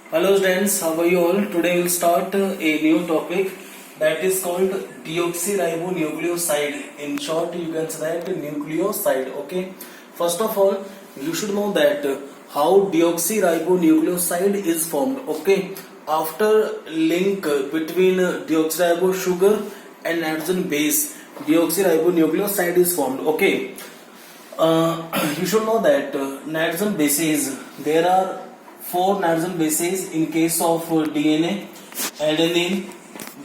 Hello students, how are you all? Today we'll start a new topic that is called deoxyribonucleoside. In short, you can say that nucleoside. Okay. First of all, you should know that how deoxyribonucleoside is formed. Okay. After link between deoxyribo sugar and nitrogen base, deoxyribonucleoside is formed. Okay. You should know that nitrogen bases, there are four nitrogen bases in case of DNA: adenine,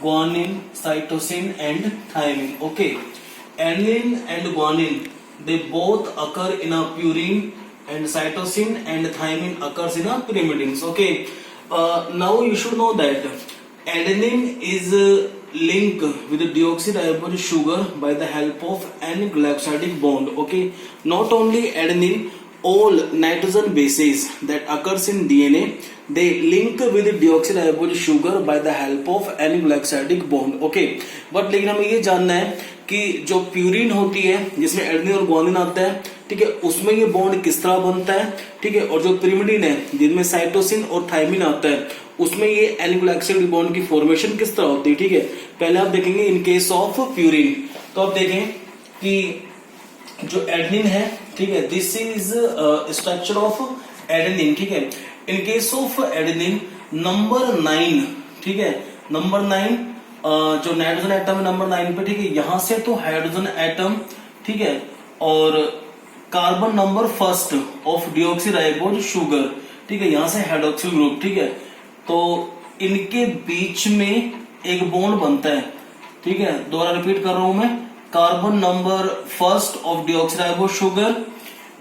guanine, cytosine and thymine. Okay, adenine and guanine, they both occur in a purine, and cytosine and thymine occurs in a pyrimidines. Okay, now you should know that adenine is linked with deoxyribose sugar by the help of N-glycosidic bond. Okay, not only adenine, all nitrogen bases that occurs in DNA, they link with deoxyribose sugar by the help of N-glycosidic bond. Okay, but लेकिन हमें ये जानना है कि जो purine होती है जिसमें एडेनिन और गुआनिन आता है, ठीक है, उसमें ये बॉन्ड किस तरह बनता है, ठीक है, और जो पिरिमिडिन है जिनमें साइटोसिन और थायमिन आता है उसमें ये एन-ग्लाइकोसाइड बॉन्ड की फॉर्मेशन किस तरह होती है. ठीक है, पहले आप देखेंगे इन केस ऑफ प्यूरिन, तो आप देखें कि जो एडेनिन है, ठीक है, this is structure of adenine. ठीक है, इन केस ऑफ एडेनिन नंबर 9, ठीक है, नंबर 9 जो नाइट्रोजन एटम है नंबर 9 पे, ठीक है, यहां से तो हाइड्रोजन एटम, ठीक है, और carbon number first of deoxyribose sugar, ठीक है, यहां से हाइड्रोक्सिल ग्रुप. ठीक है, तो इनके बीच में एक बॉन्ड बनता है. ठीक है, दोबारा रिपीट कर रहा हूं मैं, carbon number first of deoxyribose sugar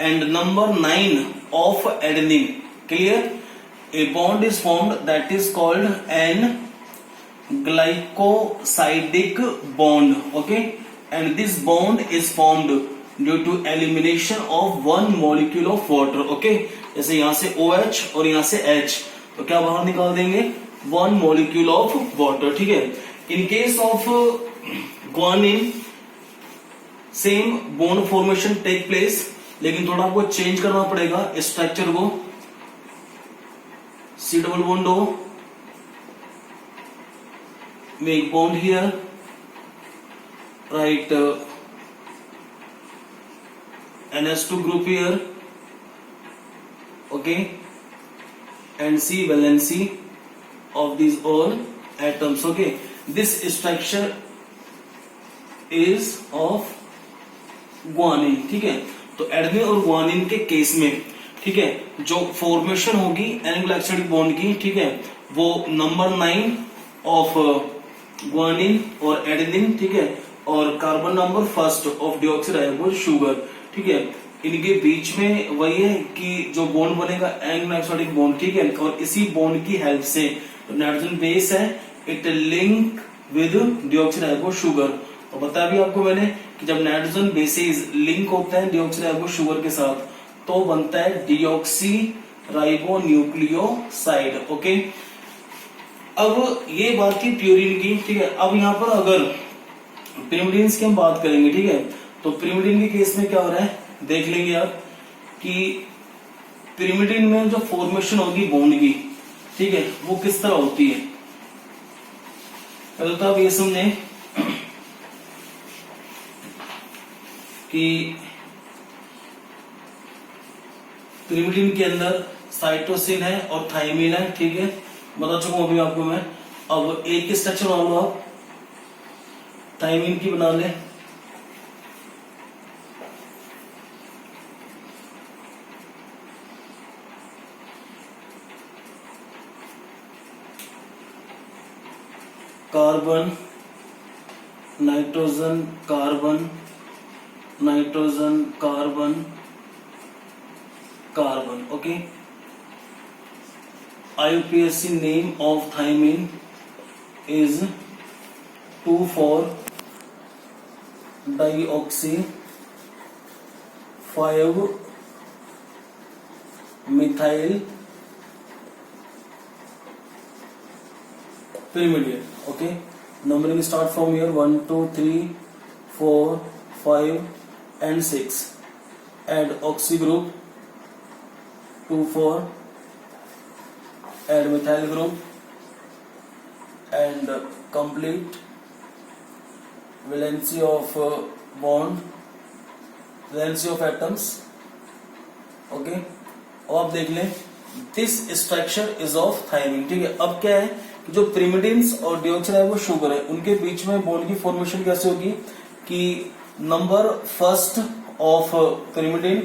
and number 9 of adenine. Clear? A bond is formed that is called an glycosidic bond. Okay, and this bond is formed due to elimination of one molecule of water. Okay, जैसे यहां से OH और यहां से H, तो क्या बाहर निकाल देंगे, one molecule of water. ठीक है, in case of guanine same bond formation take place, लेकिन थोड़ा आपको चेंज करना पड़ेगा स्ट्रक्चर को. C double bond O, make bond here, write NH2 group here, okay, and C valency of these all atoms. Okay, this structure is of guanine. ठीक है, तो adenine और गुआनिन के केस में, ठीक है, जो फॉर्मेशन होगी एन-ग्लाइकोसाइडिक बॉन्ड की, ठीक है, वो नंबर 9 ऑफ गुआनिन और एडेनिन, ठीक है, और carbon number first of deoxyribose sugar, ठीक है, इनके बीच में वही है कि जो बॉन्ड बनेगा एन-ग्लाइकोसाइडिक बॉन्ड. ठीक है, और इसी बॉन्ड की हेल्प से नाइट्रोजन बेस है, इट लिंक विद डिऑक्सीराइबोज शुगर. और बताया भी आपको मैंने कि जब नाइट्रोजन बेसेस लिंक होते हैं डिऑक्सीराइबो शुगर के साथ तो बनता है डिऑक्सी राइबोन्यूक्लियोसाइड. ओके, अब ये बात थी प्यूरिन की. ठीक है, अब यहां पर अगर पिरिमिडिन्स की हम बात करेंगे, ठीक है, तो पिरिमिडिन के केस में क्या हो रहा है देख लेंगे आप कि पिरिमिडिन में जो फॉर्मेशन होगी बॉन्ड की, ठीक है, वो किस तरह होती है. तो आप ये समझें कि पिरिमिडिन के अंदर साइटोसिन है और थायमिन है. ठीक है, बता चुका हूं अभी आपको मैं. अब एक की स्ट्रक्चर बना लो आप, थायमिन की बना ले. Carbon, nitrogen, carbon, nitrogen, carbon, carbon. Okay, IUPAC name of thymine is 2,4-dioxy 5-methyl pyrimidine. Okay, numbering start from here 1 2 3 4 5 and 6. Add oxy group 2 4 add methyl group and complete valency of bond, valency of atoms. Okay, अब आप देख लें this structure is of thymine. ठीक है, अब क्या है कि जो पिरिमिडिन्स और डिऑक्सीराइबो शुगर है उनके बीच में बॉन्ड की फॉर्मेशन कैसे होगी कि नंबर फर्स्ट ऑफ पिरिमिडिन,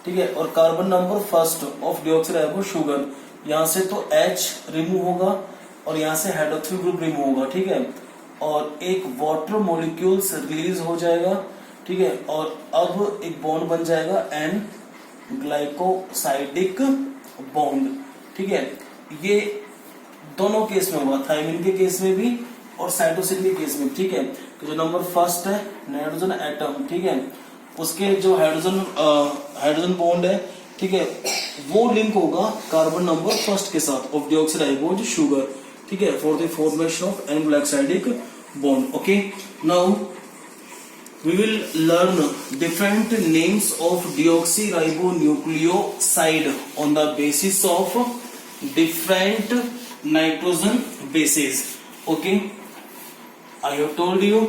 ठीक है, और carbon number first of deoxyribo sugar. यहां से तो H रिमूव होगा और यहां से हाइड्रोक्सिल ग्रुप रिमूव होगा. ठीक है, और एक वाटर मॉलिक्यूल्स रिलीज हो जाएगा. ठीक है, और अब एक बॉन्ड बन जाएगा एन ग्लाइकोसाइडिक बॉन्ड. ठीक है, ये दोनों केस में होगा, थायमिन के केस में भी और साइटोसिन के केस में. ठीक है, तो जो नंबर फर्स्ट है नाइट्रोजन एटम, ठीक है, उसके जो हाइड्रोजन बॉन्ड है, ठीक है, वो लिंक होगा कार्बन नंबर फर्स्ट के साथ ऑफ डिऑक्सीराइबोज शुगर. ठीक है, for the formation of an glycosidic bond. Okay, now we will learn different names of deoxyribonucleoside on the basis of different nitrogen bases. Okay, I have told you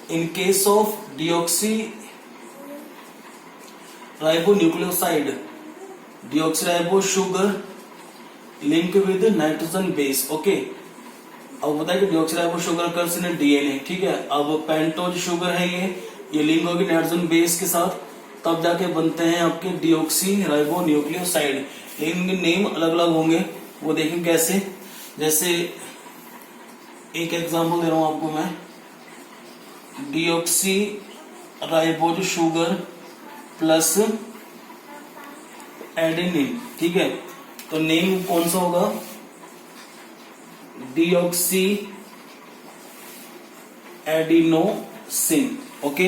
in case of deoxyribonucleoside, deoxyribo sugar link with nitrogen base. Okay, अब बताया कि deoxyribo sugar occurs in DNA. ठीक है, अब pentose sugar है, ये link होगी nitrogen base के साथ, तब जाके बनते हैं आपके डिऑक्सीराइबो न्यूक्लियोसाइड. लेकिन इनके नेम अलग अलग होंगे, वो देखें कैसे. जैसे एक एग्जांपल दे रहा हूं आपको मैं, डिऑक्सीराइबोज शुगर प्लस एडेनिन. ठीक है, तो नेम कौन सा होगा, deoxy adenosine. Okay,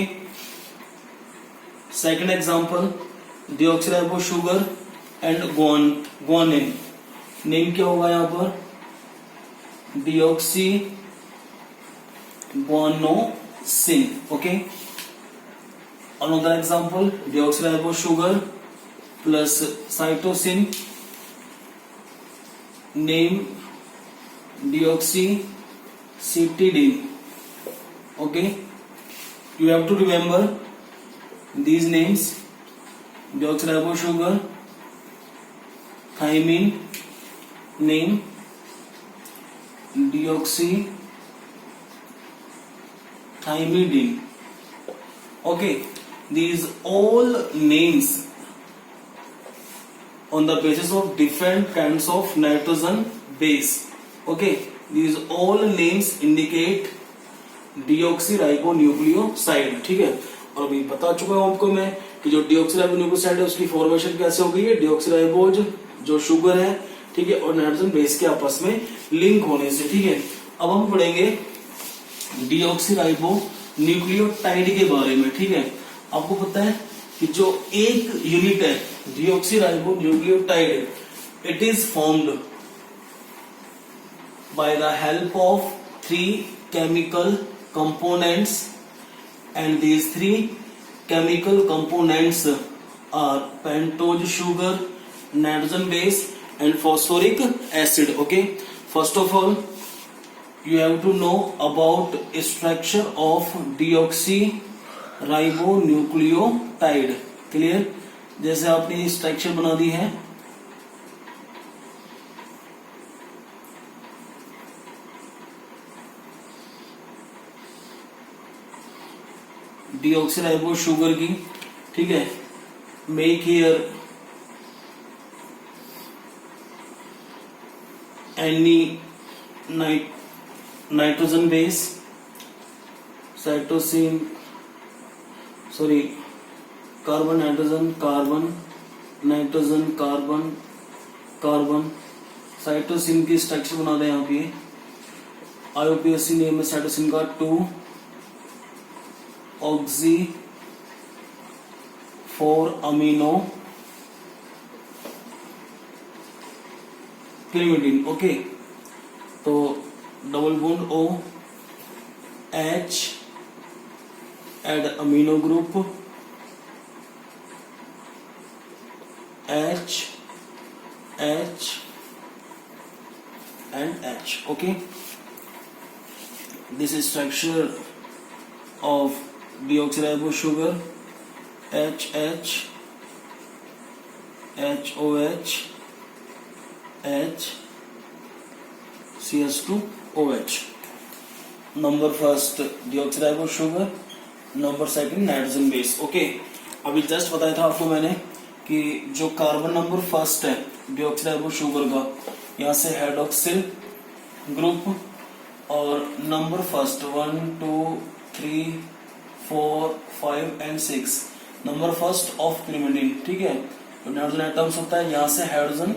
second example deoxyribo sugar and guanine. Name क्या होगा यहां पर, deoxy guanosine. Okay, another example deoxyribo sugar plus cytosine. Name deoxycytidine. Okay, you have to remember these names: deoxyribo sugar, thymine, name deoxythymidine. Okay, these all names on the basis of different kinds of nitrogen base. Okay, these all names indicate deoxyribonucleoside. ठीक है, और अभी बता चुका हूं आपको मैं कि जो deoxyribonucleoside है उसकी फॉर्मेशन कैसे हो गई है, डिऑक्सीराइबोज जो शुगर है, ठीक है, और नाइट्रोजन बेस के आपस में लिंक होने से. ठीक है, अब हम पढ़ेंगे डिऑक्सीराइबोन्यूक्लियोटाइड के बारे में. ठीक है, आपको पता है कि जो एक यूनिट है deoxyribonucleotide, it is formed by the help of three chemical components, and these three chemical components are pentose sugar, nitrogen base and phosphoric acid. Okay, first of all you have to know about structure of deoxyribonucleotide. clear, जैसे आपने structure बना दी है, deoxyribo sugar की. ठीक है, make here any nitrogen base, cytosine, sorry, carbon nitrogen, carbon nitrogen, carbon carbon, cytosine की structure बना दें आप. ये आईयूपीएसी नेम है साइटोसिन का 2 ऑक्सी 4 अमीनो क्लिमिडिन. ओके, तो double bond O H, add amino group H H and H. Okay, this is structure of deoxyribose sugar. HH, HOH, H, CH2OH. Number first deoxyribose sugar, number second nitrogen base. Okay, अभी just बताया था आपको मैंने कि जो carbon number first है deoxyribose sugar का, यहाँ से हाइड्रोक्सिल ग्रुप और number first 1 2 3 4 5 and 6 number first of pyrimidine. ठीक है, तो नाइट्रोजन एटम्स होता है, यहाँ से हाइड्रोजन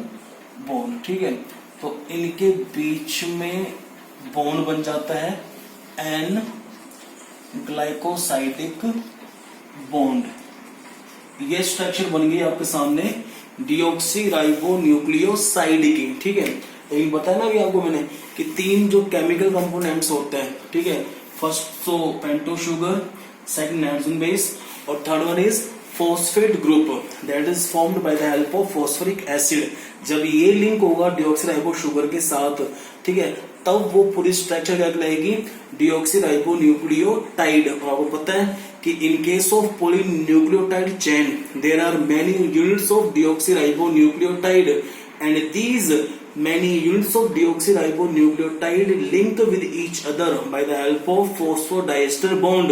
बॉन्ड. ठीक है, तो इनके बीच में बॉन्ड बन जाता है एन ग्लाइकोसाइडिक बॉन्ड. ये स्ट्रक्चर बन गई आपके सामने डिऑक्सीराइबोन्यूक्लियोसाइड की. ठीक है, एक बताया ना कि आपको मैंने कि 3 जो केमिकल कंपोनेंट्स होते हैं. ठीक है, फर्स्ट तो पेंटो शुगर, सेकंड नाइट्रोजन बेस और third one is phosphate group that is formed by the help of phosphoric acid. जब ये लिंक होगा डिऑक्सीराइबो शुगर के साथ, ठीक है, तब वो पूरी स्ट्रक्चर क्या कहलाएगी, डिऑक्सीराइबोन्यूक्लियोटाइड. और आपको पता है कि in case of polynucleotide chain there are many units of deoxyribonucleotide and these many units of deoxyribonucleotide link with each other by the help of phosphodiester bond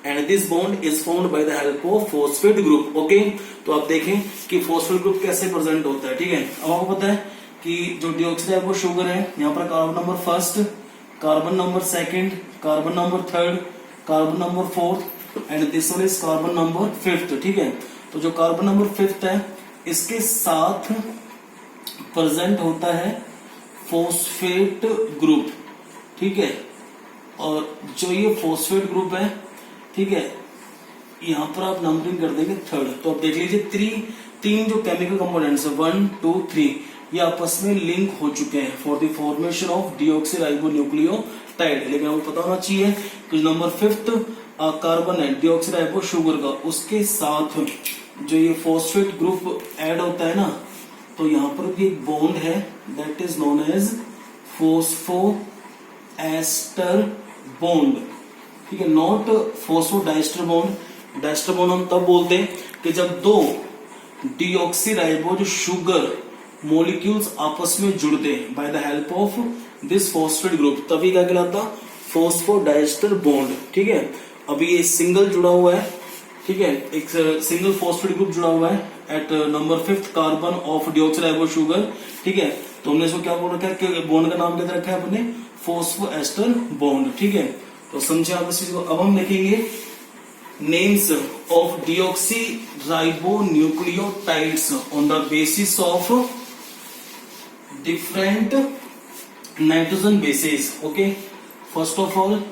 and this bond is formed by the help of phosphate group. Okay, तो आप देखें कि phosphate group कैसे present होता है. ठीक है, अब आपको पता है कि जो deoxyribo शुगर है, यहाँ पर carbon number first, carbon number second, carbon number third, carbon number fourth and this one is carbon number fifth. ठीक है, तो जो कार्बन नंबर फिफ्थ है इसके साथ प्रेजेंट होता है फॉस्फेट ग्रुप. ठीक है, और जो ये फॉस्फेट ग्रुप है, ठीक है, यहां पर आप नंबरिंग कर देंगे थर्ड. तो आप देख लीजिए तीन जो केमिकल कंपोनेंट्स है 1 2 3 ये आपस में लिंक हो चुके हैं फॉर द फॉर्मेशन ऑफ डिऑक्सीराइबोन्यूक्लियोटाइड. लेकिन आपको पता होना चाहिए कि नंबर फिफ्थ कार्बन है डिऑक्सीराइबो शुगर का, उसके साथ जो ये फॉस्फेट ग्रुप ऐड होता है ना, तो यहां पर भी एक बॉन्ड है that is known as phosphoester bond. ठीक है, not phosphodiester bond. Diester bond हम तब बोलते हैं कि जब दो डिऑक्सीराइबोज शुगर मॉलिक्यूल्स आपस में जुड़ते हैं by the help of this phosphate group, तभी क्या कहलाता, फॉस्फोडाइस्टर बॉन्ड. ठीक है, अभी ये सिंगल जुड़ा हुआ है. ठीक है, एक सिंगल फॉस्फेट ग्रुप जुड़ा हुआ है at number fifth carbon of deoxyribo sugar. ठीक है, तो हमने इसको क्या बोल रखा है कि बॉन्ड का नाम क्या रखा है अपने, फॉस्फोएस्टर बॉन्ड. ठीक है, तो समझे आप इस चीज को. अब हम लिखेंगे names of deoxyribonucleotides on the basis of different nitrogen bases. Okay, first of all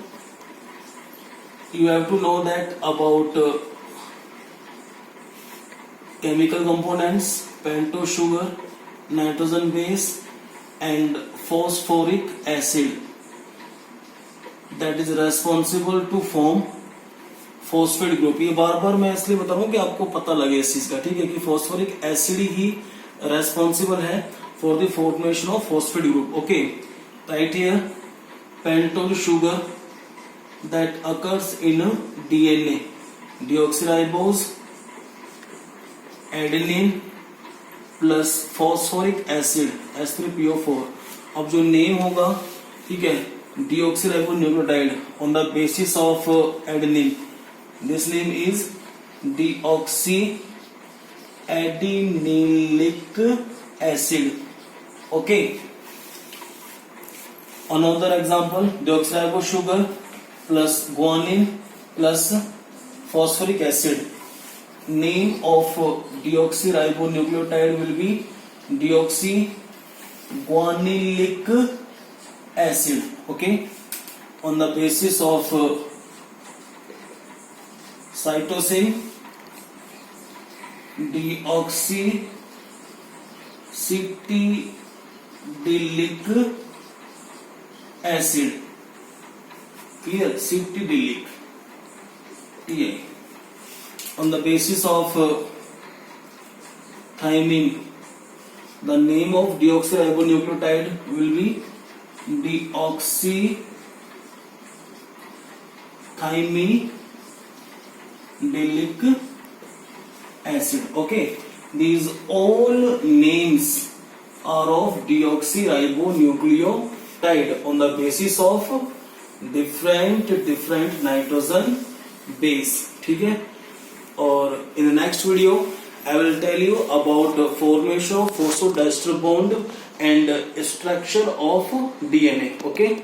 you have to know that about chemical components, pentose sugar, nitrogen base and phosphoric acid that is responsible to form phosphate group. ये बार बार मैं इसलिए बता रहा हूँ कि आपको पता लगे इस चीज का. ठीक है, कि phosphoric acid ही responsible है for the formation of phosphate group. Okay, right here pentose sugar that occurs in DNA, deoxyribose, adenine plus phosphoric acid H3PO4. अब जो नेम होगा, ठीक है, deoxyribonucleotide on the basis of adenine, this name is deoxyadenilic acid. Okay, another example, deoxyribose sugar plus guanine plus phosphoric acid. Name of deoxyribonucleotide will be deoxyguanilic acid. Okay, on the basis of cytosine, deoxycetidilic acid. Clear? Cetidilic. Yeah. On the basis of thymine, the name of deoxyribonucleotide will be deoxythymidinic acid. Okay, these all names are of deoxyribonucleotide on the basis of different nitrogen base. ठीक है, और in the next video I will tell you about the formation of phosphodiester bond and structure of DNA. Okay.